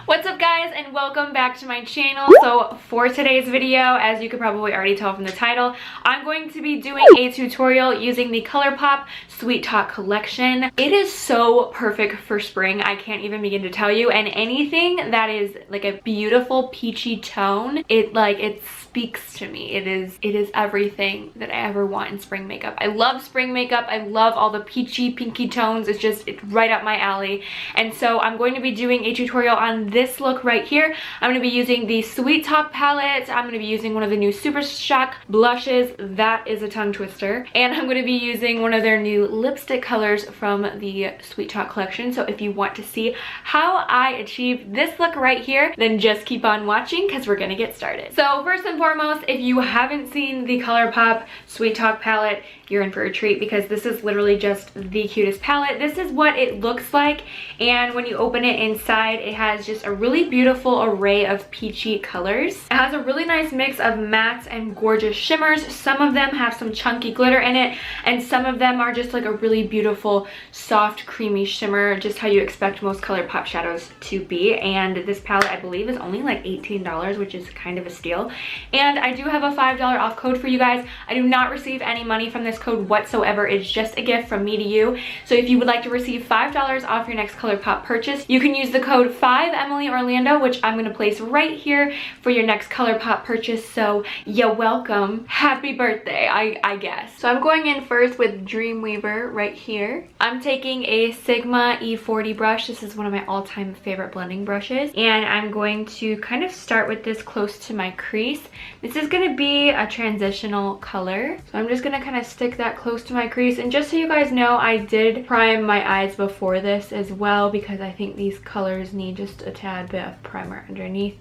What's up guys, and welcome back to my channel. So for today's video, as you could probably already tell from the title, I'm going to be doing a tutorial using the Colourpop Sweet Talk collection. It is so perfect for spring, I can't even begin to tell you, and anything that is like a beautiful peachy tone, it speaks to me. It is everything that I ever want in spring makeup. I love spring makeup. I love all the peachy pinky tones. It's right up my alley. And so I'm going to be doing a tutorial on this look right here. I'm going to be using the Sweet Talk palette. I'm going to be using one of the new Super Shock blushes. That is a tongue twister. And I'm going to be using one of their new lipstick colors from the Sweet Talk collection. So if you want to see how I achieved this look right here, then just keep on watching because we're going to get started. So first and foremost, if you haven't seen the Colourpop Sweet Talk palette, you're in for a treat because this is literally just the cutest palette. This is what it looks like, and when you open it inside, it has just a really beautiful array of peachy colors. It has a really nice mix of mattes and gorgeous shimmers. Some of them have some chunky glitter in it, and some of them are just like a really beautiful soft creamy shimmer, just how you expect most Colourpop shadows to be. And this palette, I believe, is only like $18, which is kind of a steal. And I do have a $5 off code for you guys. I do not receive any money from this code whatsoever. It's just a gift from me to you. So if you would like to receive $5 off your next Colourpop purchase, you can use the code 5emilyorlando, which I'm going to place right here for your next Colourpop purchase. So you're welcome. Happy birthday, I guess. So I'm going in first with Dreamweaver right here. I'm taking a Sigma E40 brush. This is one of my all-time favorite blending brushes, and I'm going to kind of start with this close to my crease. This is going to be a transitional color, so I'm just going to kind of stick that close to my crease. And just so you guys know, I did prime my eyes before this as well because I think these colors need just a tad bit of primer underneath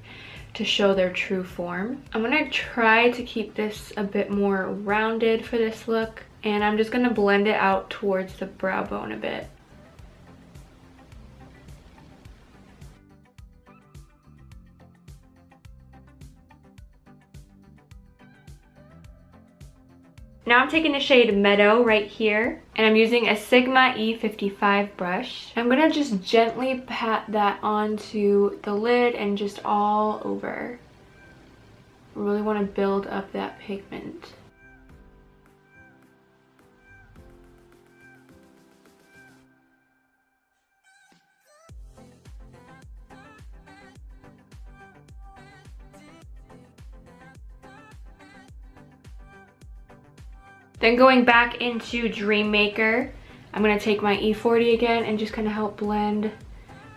to show their true form. I'm going to try to keep this a bit more rounded for this look, and I'm just going to blend it out towards the brow bone a bit. Now I'm taking the shade Meadow right here, and I'm using a Sigma E55 brush. I'm gonna just gently pat that onto the lid and just all over. I really want to build up that pigment. Then going back into Dreammaker, I'm going to take my E40 again and just kind of help blend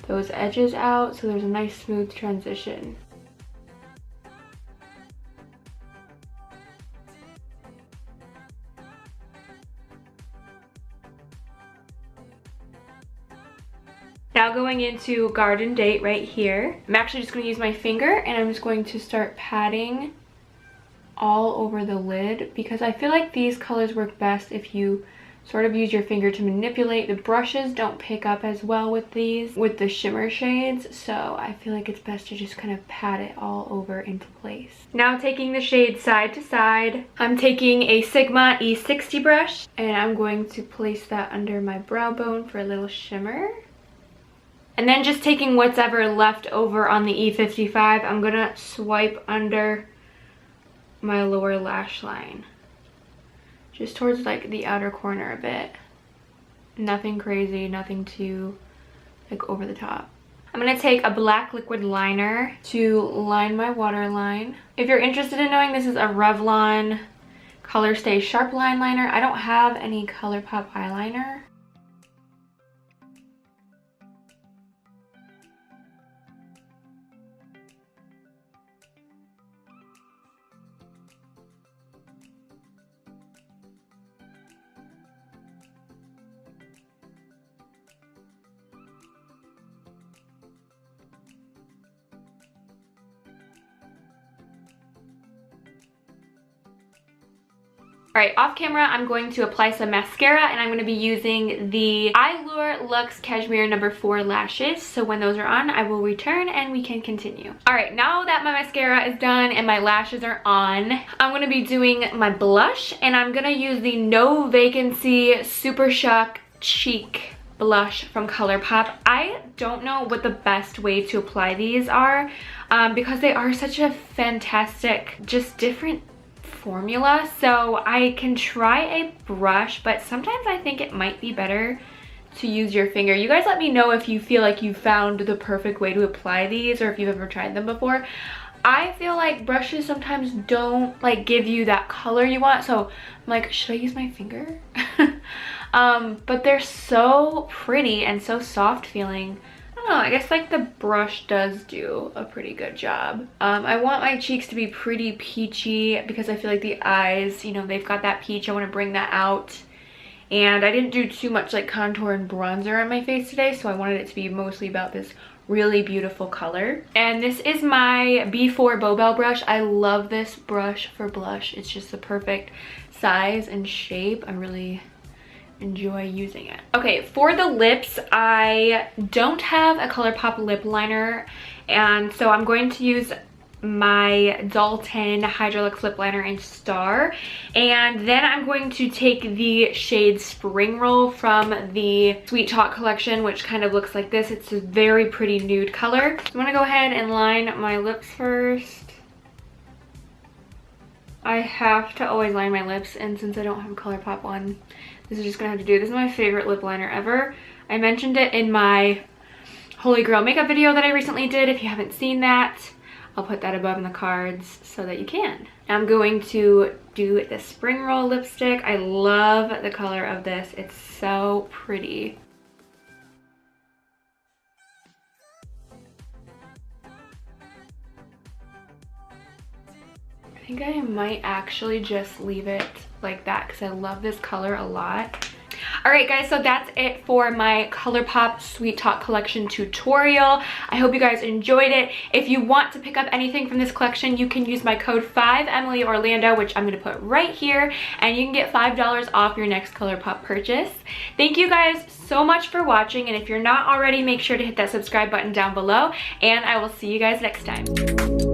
those edges out so there's a nice smooth transition. Now going into Garden Date right here, I'm actually just going to use my finger and I'm just going to start patting all over the lid because I feel like these colors work best if you sort of use your finger to manipulate. The brushes don't pick up as well with these, with the shimmer shades, so I feel like it's best to just kind of pat it all over into place. Now taking the shade Side to Side, I'm taking a Sigma E60 brush and I'm going to place that under my brow bone for a little shimmer. And then just taking whatever left over on the E55, I'm gonna swipe under my lower lash line, just towards like the outer corner a bit. Nothing crazy, nothing too like over the top. I'm gonna take a black liquid liner to line my waterline. If you're interested in knowing, this is a Revlon Color Stay Sharp Line Liner. I don't have any Colourpop eyeliner. Alright, off camera, I'm going to apply some mascara, and I'm going to be using the Allure Luxe Cashmere No. 4 lashes. So when those are on, I will return and we can continue. Alright, now that my mascara is done and my lashes are on, I'm going to be doing my blush, and I'm going to use the No Vacancy Super Shock cheek blush from Colourpop. I don't know what the best way to apply these are because they are such a fantastic, just different formula. So I can try a brush, but sometimes I think it might be better to use your finger. You guys let me know if you feel like you found the perfect way to apply these or if you've ever tried them before. I feel like brushes sometimes don't like give you that color you want, so I'm like, should I use my finger? But they're so pretty and so soft feeling. I don't know, I guess like the brush does do a pretty good job. I want my cheeks to be pretty peachy because I feel like the eyes, you know, they've got that peach. I want to bring that out. And I didn't do too much like contour and bronzer on my face today, so I wanted it to be mostly about this really beautiful color. And this is my B4 Bobel brush. I love this brush for blush. It's just the perfect size and shape. I really enjoy using it. Okay, for the lips, I don't have a Colourpop lip liner, and so I'm going to use my Dalton Hydrolux lip liner in Star, and then I'm going to take the shade Spring Roll from the Sweet Talk collection, which kind of looks like this. It's a very pretty nude color. I'm gonna go ahead and line my lips first. I have to always line my lips, and since I don't have a Colourpop one, this is just gonna have to do. This is my favorite lip liner ever. I mentioned it in my Holy Grail makeup video that I recently did. If you haven't seen that, I'll put that above in the cards so that you can. I'm going to do the Spring Roll lipstick. I love the color of this. It's so pretty. I think I might actually just leave it like that because I love this color a lot. Alright guys, so that's it for my Colourpop Sweet Talk collection tutorial. I hope you guys enjoyed it. If you want to pick up anything from this collection, you can use my code 5emilyorlando, which I'm going to put right here, and you can get $5 off your next Colourpop purchase. Thank you guys so much for watching, and if you're not already, make sure to hit that subscribe button down below, and I will see you guys next time.